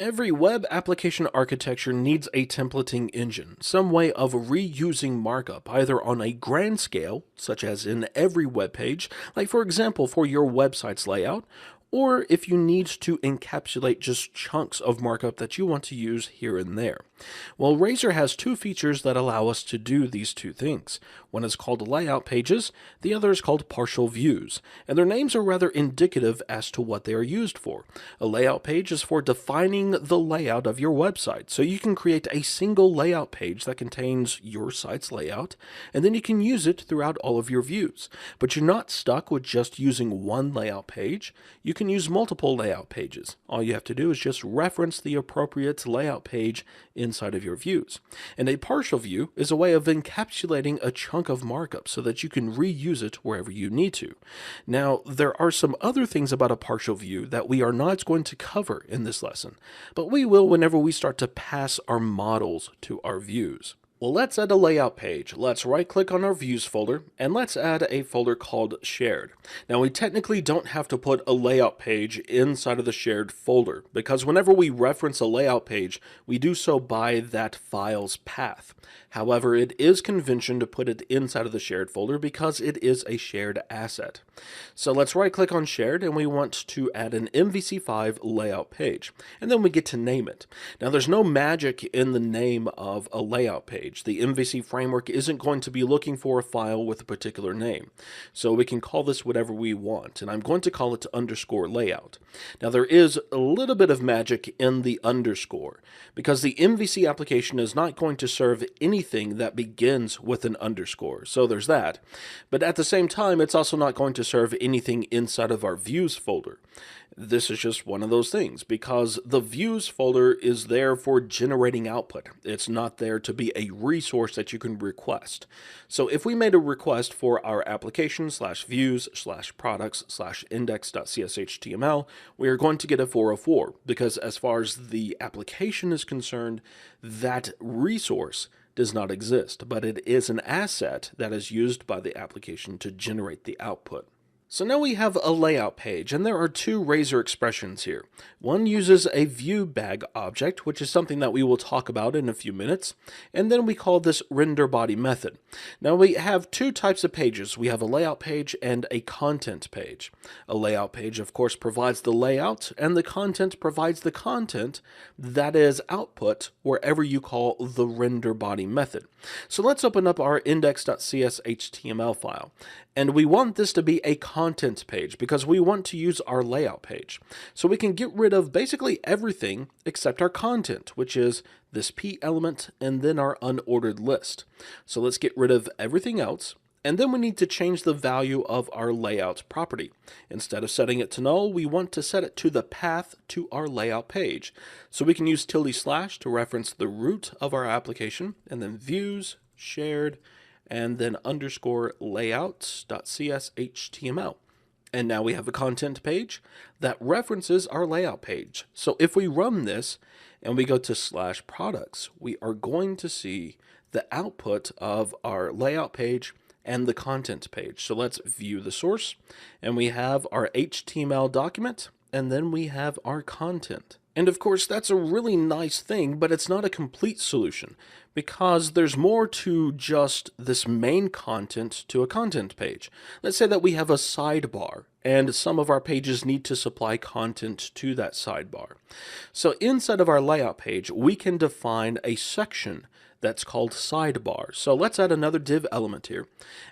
Every web application architecture needs a templating engine, some way of reusing markup, either on a grand scale, such as in every web page, like for example for your website's layout, or if you need to encapsulate just chunks of markup that you want to use here and there. Well, Razor has two features that allow us to do these two things. One is called layout pages, the other is called partial views, and their names are rather indicative as to what they are used for. A layout page is for defining the layout of your website, so you can create a single layout page that contains your site's layout, and then you can use it throughout all of your views. But you're not stuck with just using one layout page. You can use multiple layout pages. All you have to do is just reference the appropriate layout page inside of your views. And a partial view is a way of encapsulating a chunk of markup so that you can reuse it wherever you need to. Now, there are some other things about a partial view that we are not going to cover in this lesson, but we will whenever we start to pass our models to our views. Well, let's add a layout page. Let's right-click on our Views folder, and let's add a folder called Shared. Now, we technically don't have to put a layout page inside of the Shared folder, because whenever we reference a layout page, we do so by that file's path. However, it is convention to put it inside of the Shared folder because it is a shared asset. So let's right-click on Shared, and we want to add an MVC5 layout page, and then we get to name it. Now, there's no magic in the name of a layout page. The MVC framework isn't going to be looking for a file with a particular name. So we can call this whatever we want, and I'm going to call it underscore layout. Now there is a little bit of magic in the underscore, because the MVC application is not going to serve anything that begins with an underscore. So there's that. But at the same time, it's also not going to serve anything inside of our views folder. This is just one of those things because the views folder is there for generating output. It's not there to be a resource that you can request. So if we made a request for our application /views /products /index.cshtml, we are going to get a 404 because as far as the application is concerned, that resource does not exist, but it is an asset that is used by the application to generate the output. So now we have a layout page, and there are two Razor expressions here. One uses a view bag object, which is something that we will talk about in a few minutes, and then we call this render body method. Now we have two types of pages. We have a layout page and a content page. A layout page, of course, provides the layout, and the content provides the content that is output wherever you call the render body method. So let's open up our index.cshtml file. And we want this to be a content page because we want to use our layout page. So we can get rid of basically everything except our content, which is this P element and then our unordered list. So let's get rid of everything else. And then we need to change the value of our layout property. Instead of setting it to null, we want to set it to the path to our layout page. So we can use ~/ to reference the root of our application, and then views, shared, and then underscore layouts.cshtml. And now we have a content page that references our layout page. So if we run this and we go to /products, we are going to see the output of our layout page and the content page. So let's view the source, and we have our HTML document, and then we have our content. And of course, that's a really nice thing, but it's not a complete solution because there's more to just this main content to a content page. Let's say that we have a sidebar and some of our pages need to supply content to that sidebar. So inside of our layout page, we can define a section that's called sidebar. So let's add another div element here.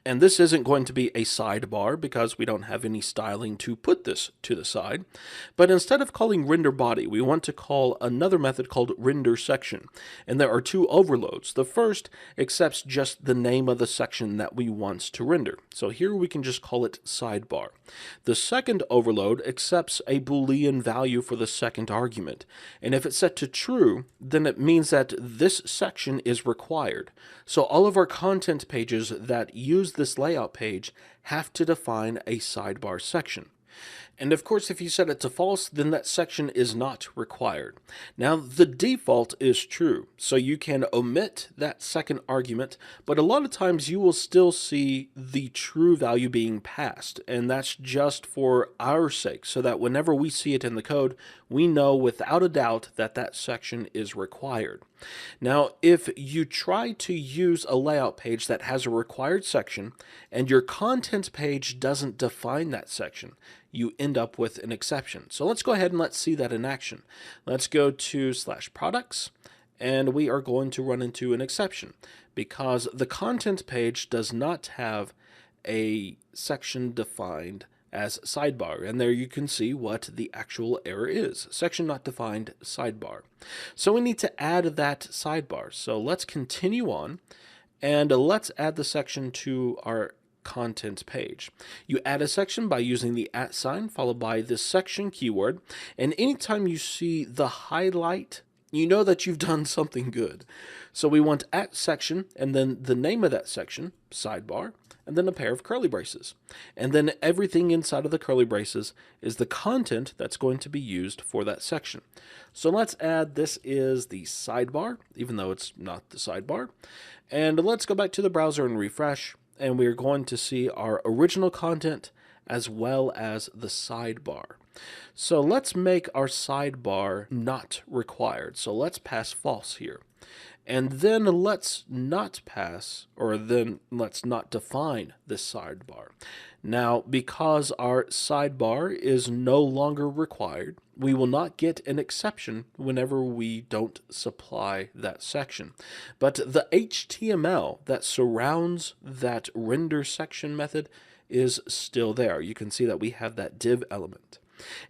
And this isn't going to be a sidebar because we don't have any styling to put this to the side. But instead of calling render body, we want to call another method called render section. And there are two overloads. The first accepts just the name of the section that we want to render. So here we can just call it sidebar. The second overload accepts a Boolean value for the second argument. And if it's set to true, then it means that this section is required. So all of our content pages that use this layout page have to define a sidebar section. And of course, if you set it to false, then that section is not required. Now, the default is true, so you can omit that second argument, but a lot of times you will still see the true value being passed, and that's just for our sake, so that whenever we see it in the code, we know without a doubt that that section is required. Now, if you try to use a layout page that has a required section, and your content page doesn't define that section, you end up with an exception. So let's go ahead and let's see that in action. Let's go to /products, and we are going to run into an exception because the content page does not have a section defined as sidebar. And there you can see what the actual error is. Section not defined, sidebar. So we need to add that sidebar. So let's continue on, and let's add the section to our content page. You add a section by using the @ sign followed by this section keyword, and anytime you see the highlight, you know that you've done something good. So we want @section and then the name of that section, sidebar, and then a pair of curly braces. And then everything inside of the curly braces is the content that's going to be used for that section. So let's add this is the sidebar, even though it's not the sidebar. And let's go back to the browser and refresh, and we're going to see our original content as well as the sidebar. So let's make our sidebar not required. So let's pass false here. And then let's not pass, or then let's not define this sidebar. Now, because our sidebar is no longer required, we will not get an exception whenever we don't supply that section. But the HTML that surrounds that render section method is still there. You can see that we have that div element.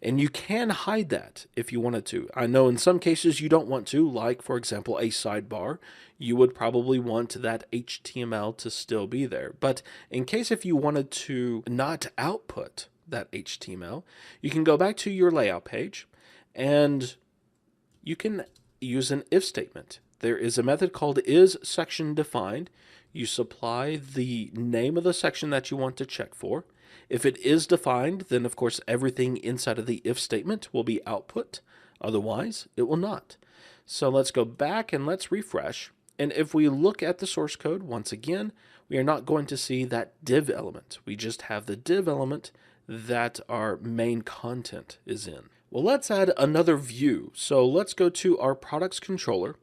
And you can hide that if you wanted to. I know in some cases you don't want to, like for example a sidebar. You would probably want that HTML to still be there. But in case if you wanted to not output that HTML, you can go back to your layout page and you can use an if statement. There is a method called isSectionDefined. You supply the name of the section that you want to check for. If it is defined, then of course everything inside of the if statement will be output. Otherwise, it will not. So let's go back and let's refresh. And if we look at the source code, once again, we are not going to see that div element. We just have the div element that our main content is in. Well, let's add another view. So let's go to our products controller.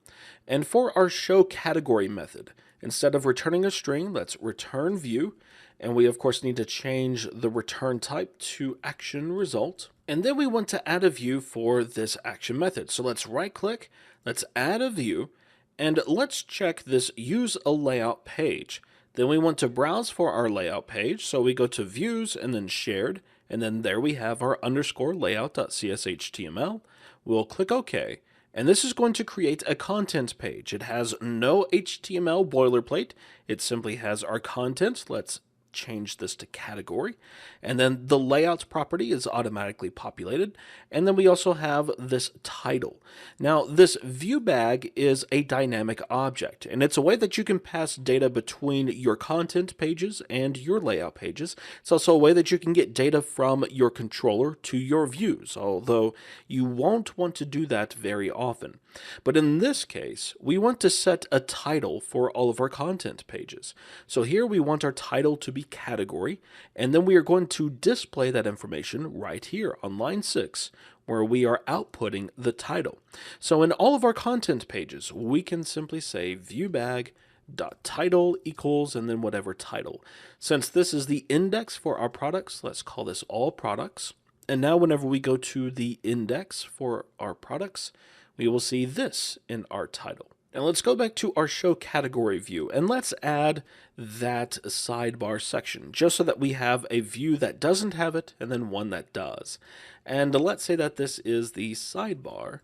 And for our show category method, instead of returning a string, let's return view. And we of course need to change the return type to action result. And then we want to add a view for this action method. So let's right click, let's add a view, and let's check this use a layout page. Then we want to browse for our layout page. So we go to views and then shared, and then there we have our underscore layout.cshtml. We'll click OK. And this is going to create a content page. It has no HTML boilerplate. It simply has our content. Let's change this to category, and then the layouts property is automatically populated, and then we also have this title. Now this view bag is a dynamic object, and it's a way that you can pass data between your content pages and your layout pages. It's also a way that you can get data from your controller to your views, although you won't want to do that very often. But in this case, we want to set a title for all of our content pages. So here we want our title to be category, and then we are going to display that information right here on line 6, where we are outputting the title. So in all of our content pages, we can simply say viewBag.title equals and then whatever title. Since this is the index for our products, let's call this all products. And now whenever we go to the index for our products, we will see this in our title. Now let's go back to our show category view and let's add that sidebar section just so that we have a view that doesn't have it and then one that does. And let's say that this is the sidebar,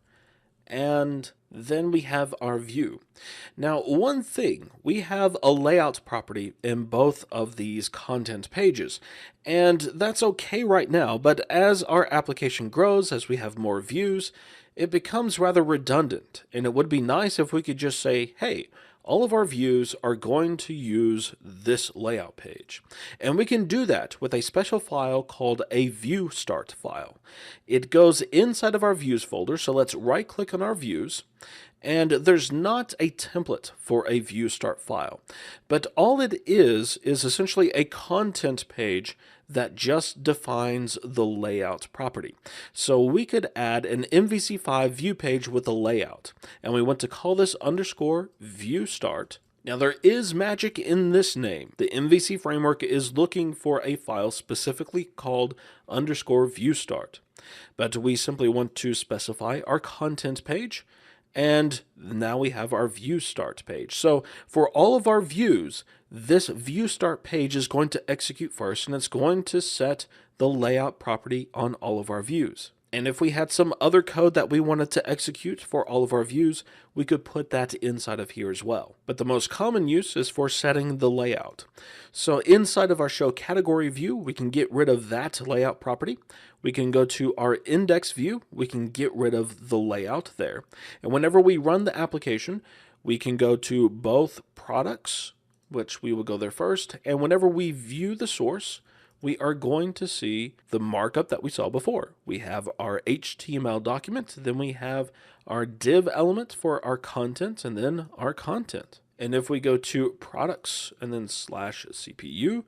and then we have our view. Now, one thing, we have a layout property in both of these content pages, and that's okay right now, but as our application grows, as we have more views, it becomes rather redundant, and it would be nice if we could just say, hey, all of our views are going to use this layout page. And we can do that with a special file called a view start file. It goes inside of our views folder, so let's right click on our views. And there's not a template for a view start file, but all it is essentially a content page that just defines the layout property. So we could add an MVC5 view page with a layout, and we want to call this underscore view start. Now there is magic in this name. The MVC framework is looking for a file specifically called underscore view start, but we simply want to specify our content page. And now we have our view start page. So for all of our views, this view start page is going to execute first, and it's going to set the layout property on all of our views. And if we had some other code that we wanted to execute for all of our views, we could put that inside of here as well. But the most common use is for setting the layout. So inside of our show category view, we can get rid of that layout property. We can go to our index view. We can get rid of the layout there. And whenever we run the application, we can go to both products, which we will go there first. And whenever we view the source, we are going to see the markup that we saw before. We have our HTML document, then we have our div element for our content, and then our content. And if we go to products and then /CPU,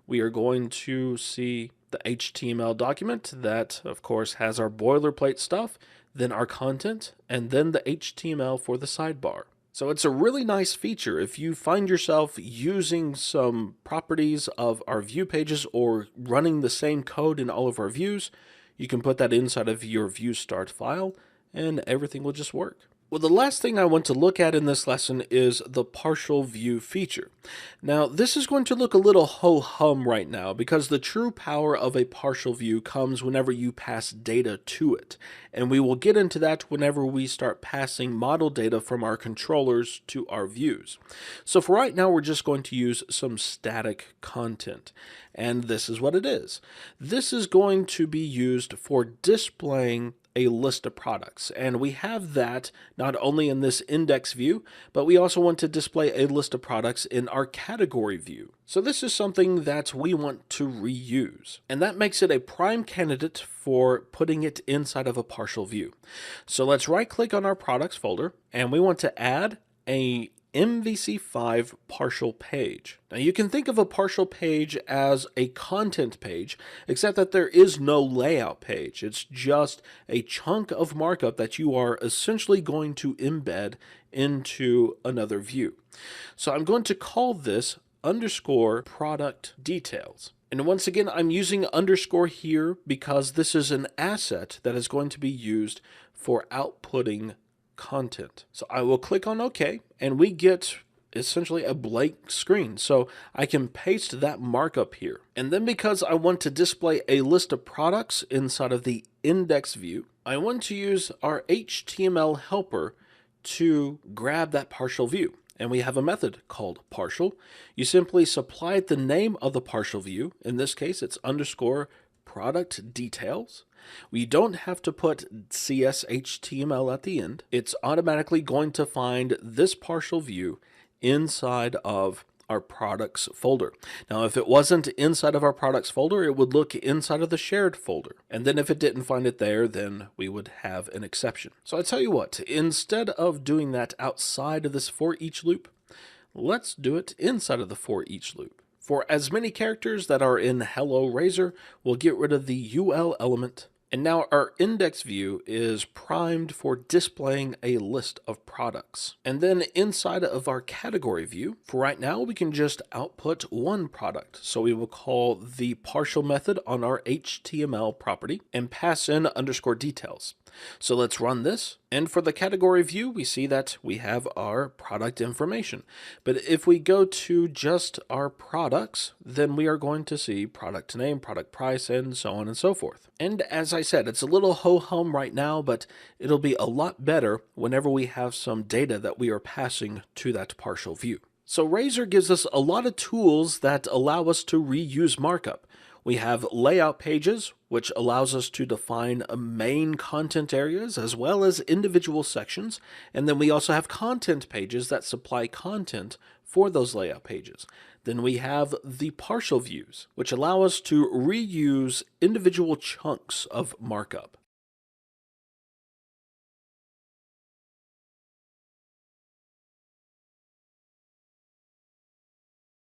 we are going to see the HTML document that, of course, has our boilerplate stuff, then our content, and then the HTML for the sidebar. So it's a really nice feature. If you find yourself using some properties of our view pages or running the same code in all of our views, you can put that inside of your view start file and everything will just work. Well, the last thing I want to look at in this lesson is the partial view feature. Now, this is going to look a little ho-hum right now because the true power of a partial view comes whenever you pass data to it. And we will get into that whenever we start passing model data from our controllers to our views. So for right now, we're just going to use some static content. And this is what it is. This is going to be used for displaying a list of products, and we have that not only in this index view, but we also want to display a list of products in our category view. So this is something that we want to reuse, and that makes it a prime candidate for putting it inside of a partial view. So let's right click on our products folder, and we want to add a MVC5 partial page. Now you can think of a partial page as a content page, except that there is no layout page. It's just a chunk of markup that you are essentially going to embed into another view. So I'm going to call this underscore product details. And once again, I'm using underscore here because this is an asset that is going to be used for outputting content. So I will click on OK, and we get essentially a blank screen. So I can paste that markup here. And then because I want to display a list of products inside of the index view, I want to use our HTML helper to grab that partial view. And we have a method called partial. You simply supply the name of the partial view. In this case, it's underscore product details. We don't have to put CSHTML at the end. It's automatically going to find this partial view inside of our products folder. Now, if it wasn't inside of our products folder, it would look inside of the shared folder. And then if it didn't find it there, then we would have an exception. So I tell you what, instead of doing that outside of this for each loop, let's do it inside of the for each loop. For as many characters that are in Hello Razor, we'll get rid of the UL element. And now our index view is primed for displaying a list of products. And then inside of our category view, for right now, we can just output one product. So we will call the partial method on our HTML property and pass in underscore details. So let's run this. And for the category view, we see that we have our product information. But if we go to just our products, then we are going to see product name, product price, and so on and so forth. And as I said, it's a little ho-hum right now, but it'll be a lot better whenever we have some data that we are passing to that partial view. So Razor gives us a lot of tools that allow us to reuse markup. We have layout pages, which allows us to define main content areas as well as individual sections. And then we also have content pages that supply content for those layout pages. Then we have the partial views, which allow us to reuse individual chunks of markup.